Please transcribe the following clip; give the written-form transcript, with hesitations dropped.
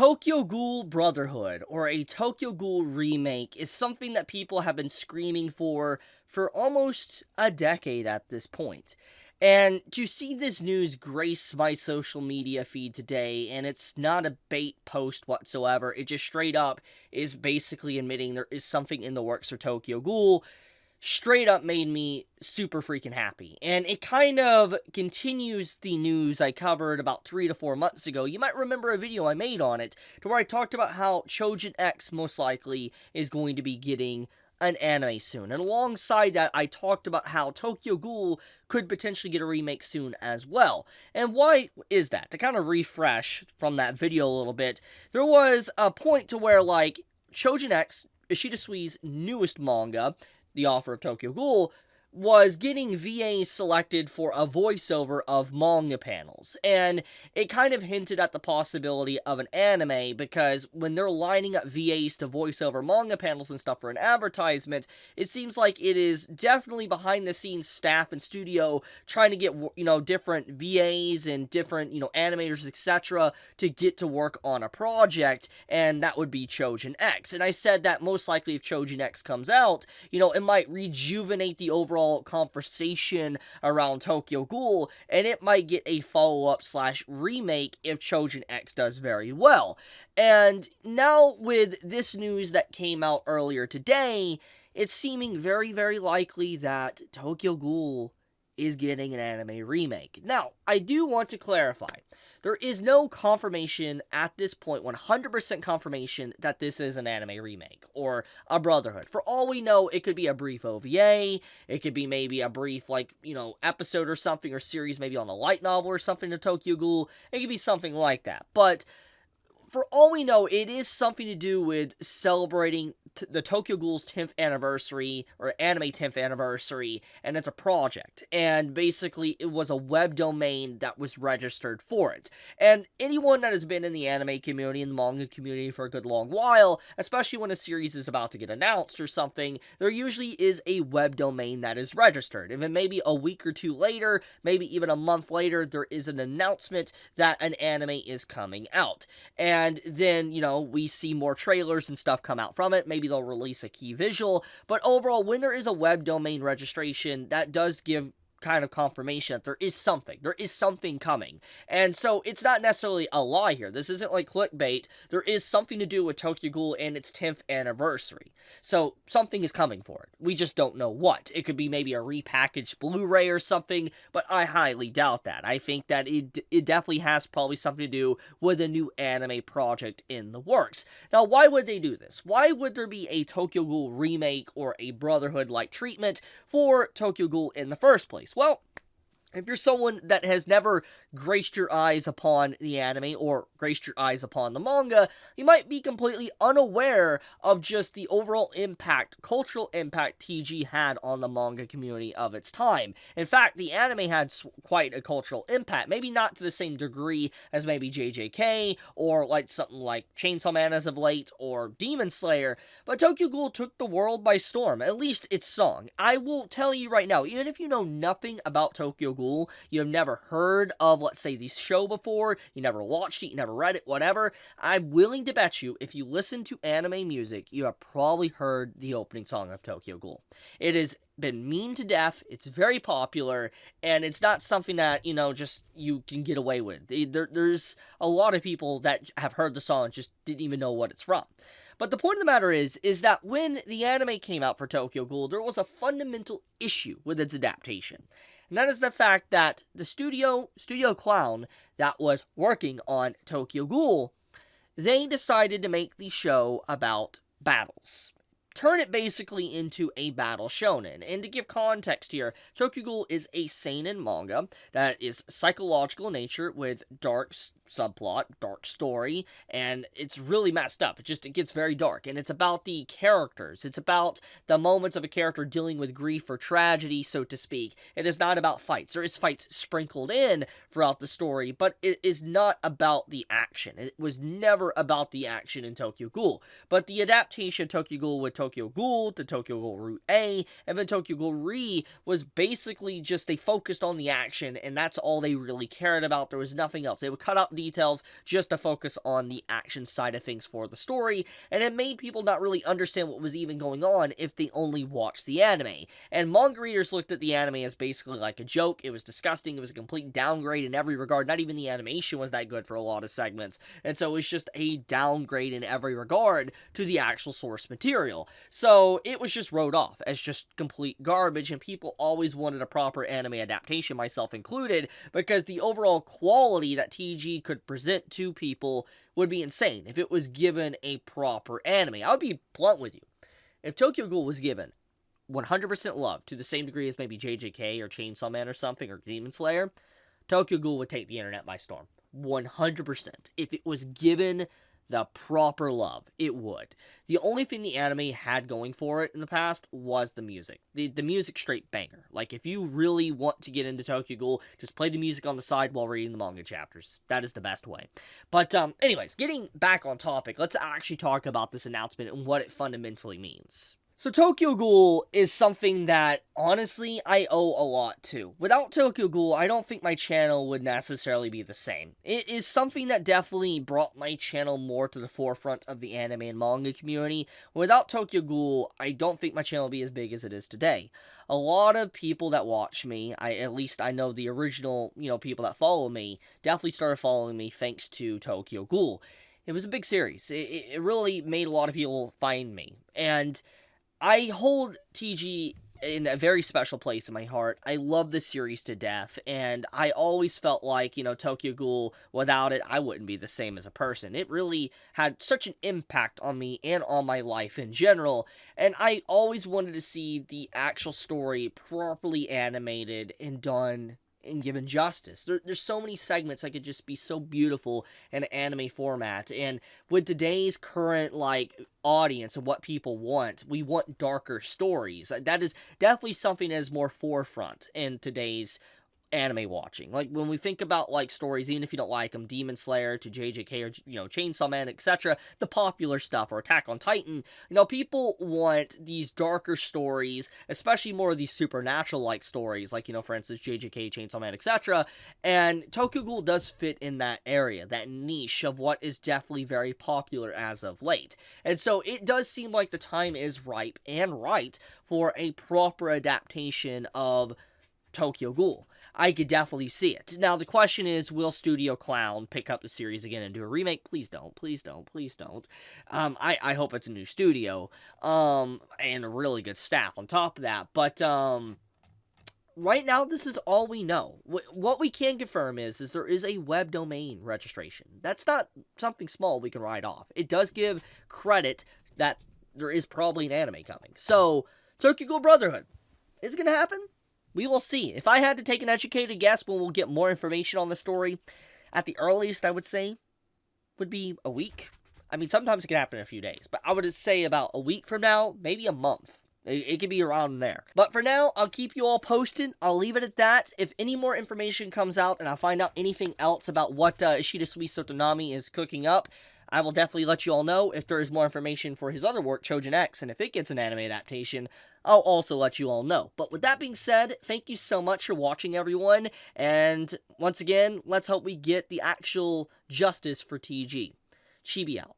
Tokyo Ghoul Brotherhood, or a Tokyo Ghoul remake, is something that people have been screaming for almost a decade at this point. And to see this news grace my social media feed today, and it's not a bait post whatsoever, it just straight up is basically admitting there is something in the works for Tokyo Ghoul, straight up made me super freaking happy. And it kind of continues the news I covered about 3 to 4 months ago. You might remember a video I made on it, to where I talked about how Chojin X most likely is going to be getting an anime soon. And alongside that, I talked about how Tokyo Ghoul could potentially get a remake soon as well. And why is that? To kind of refresh from that video a little bit, there was a point to where, like, Chojin X, Ishida Sui's newest manga, the author of Tokyo Ghoul, was getting VAs selected for a voiceover of manga panels. And it kind of hinted at the possibility of an anime, because when they're lining up VAs to voice over manga panels and stuff for an advertisement, it seems like it is definitely behind the scenes staff and studio trying to get, different VAs and different, animators, etc. to get to work on a project, and that would be Chojin X. And I said that most likely if Chojin X comes out, it might rejuvenate the overall conversation around Tokyo Ghoul, and it might get a follow-up / remake if Chojin X does very well. And now with this news that came out earlier today, it's seeming very, very likely that Tokyo Ghoul is getting an anime remake. Now, I do want to clarify, there is no confirmation at this point, 100% confirmation, that this is an anime remake or a Brotherhood. For all we know, it could be a brief OVA, it could be maybe a brief, episode or something, or series maybe on a light novel or something to Tokyo Ghoul. It could be something like that. But for all we know, it is something to do with celebrating the Tokyo Ghoul's 10th anniversary, or anime 10th anniversary, and it's a project. And basically, it was a web domain that was registered for it. And anyone that has been in the anime community and the manga community for a good long while, especially when a series is about to get announced or something, there usually is a web domain that is registered. And then maybe a week or two later, maybe even a month later, there is an announcement that an anime is coming out. And then, we see more trailers and stuff come out from it. Maybe they'll release a key visual. But overall, when there is a web domain registration, that does give kind of confirmation that there is something coming. And so it's not necessarily a lie here. This isn't like clickbait. There is something to do with Tokyo Ghoul and its 10th anniversary. So something is coming for it. We just don't know what. It could be maybe a repackaged Blu-ray or something, but I highly doubt that. I think that it definitely has probably something to do with a new anime project in the works. Now, why would they do this? Why would there be a Tokyo Ghoul remake or a Brotherhood-like treatment for Tokyo Ghoul in the first place? Well, if you're someone that has never graced your eyes upon the anime or graced your eyes upon the manga, you might be completely unaware of just the overall impact, cultural impact TG had on the manga community of its time. In fact, the anime had quite a cultural impact, maybe not to the same degree as maybe JJK or like something like Chainsaw Man as of late or Demon Slayer, but Tokyo Ghoul took the world by storm, at least its song. I will tell you right now, even if you know nothing about Tokyo Ghoul, you have never heard of, let's say, the show before, you never watched it, you never read it, whatever, I'm willing to bet you, if you listen to anime music, you have probably heard the opening song of Tokyo Ghoul. It has been memed to death, it's very popular, and it's not something that, just you can get away with. There's a lot of people that have heard the song and just didn't even know what it's from. But the point of the matter is that when the anime came out for Tokyo Ghoul, there was a fundamental issue with its adaptation. And that is the fact that the Studio Clown that was working on Tokyo Ghoul, they decided to make the show about battles. Turn it basically into a battle shonen. And to give context here, Tokyo Ghoul is a seinen manga that is psychological in nature with dark subplot, dark story, and it's really messed up. It gets very dark, and it's about the characters. It's about the moments of a character dealing with grief or tragedy, so to speak. It is not about fights. There is fights sprinkled in throughout the story, but it is not about the action. It was never about the action in Tokyo Ghoul. But the adaptation of Tokyo Ghoul with Tokyo Ghoul to Tokyo Ghoul Route A, and then Tokyo Ghoul Re was basically just they focused on the action, and that's all they really cared about. There was nothing else. They would cut out details just to focus on the action side of things for the story, and it made people not really understand what was even going on if they only watched the anime. And manga readers looked at the anime as basically like a joke. It was disgusting. It was a complete downgrade in every regard. Not even the animation was that good for a lot of segments. And so it was just a downgrade in every regard to the actual source material. So it was just wrote off as just complete garbage, and people always wanted a proper anime adaptation, myself included, because the overall quality that TG could present to people would be insane if it was given a proper anime. I would be blunt with you. If Tokyo Ghoul was given 100% love to the same degree as maybe JJK or Chainsaw Man or something, or Demon Slayer, Tokyo Ghoul would take the internet by storm. 100%. If it was given the proper love, it would. The only thing the anime had going for it in the past was the music. The music straight banger. Like, if you really want to get into Tokyo Ghoul, just play the music on the side while reading the manga chapters. That is the best way. But, anyways, getting back on topic, let's actually talk about this announcement and what it fundamentally means. So Tokyo Ghoul is something that, honestly, I owe a lot to. Without Tokyo Ghoul, I don't think my channel would necessarily be the same. It is something that definitely brought my channel more to the forefront of the anime and manga community. Without Tokyo Ghoul, I don't think my channel would be as big as it is today. A lot of people that watch me, at least I know the original, people that follow me, definitely started following me thanks to Tokyo Ghoul. It was a big series. It really made a lot of people find me. And I hold TG in a very special place in my heart. I love this series to death, and I always felt like, Tokyo Ghoul, without it, I wouldn't be the same as a person. It really had such an impact on me and on my life in general, and I always wanted to see the actual story properly animated and done and given justice. There's so many segments that could just be so beautiful in an anime format, and with today's current, audience and what people want, we want darker stories. That is definitely something that is more forefront in today's anime watching. Like, when we think about, stories, even if you don't like them, Demon Slayer to JJK or, Chainsaw Man, etc., the popular stuff, or Attack on Titan, people want these darker stories, especially more of these supernatural-like stories, for instance, JJK, Chainsaw Man, etc., and Tokyo Ghoul does fit in that area, that niche of what is definitely very popular as of late. And so it does seem like the time is ripe and right for a proper adaptation of Tokyo Ghoul. I could definitely see it. Now, the question is, will Studio Clown pick up the series again and do a remake? Please don't. Please don't. Please don't. I hope it's a new studio, and a really good staff on top of that. But, right now, this is all we know. What we can confirm is there is a web domain registration. That's not something small we can write off. It does give credit that there is probably an anime coming. So, Tokyo Ghoul Brotherhood. Is it going to happen? We will see. If I had to take an educated guess when we'll get more information on the story, at the earliest, I would say, would be a week. I mean, sometimes it can happen in a few days, but I would say about a week from now, maybe a month. It could be around there. But for now, I'll keep you all posted. I'll leave it at that. If any more information comes out and I find out anything else about what Ishida Suiso Tonami is cooking up, I will definitely let you all know. If there is more information for his other work, Chojin X, and if it gets an anime adaptation, I'll also let you all know. But with that being said, thank you so much for watching, everyone. And once again, let's hope we get the actual justice for TG. Chibi out.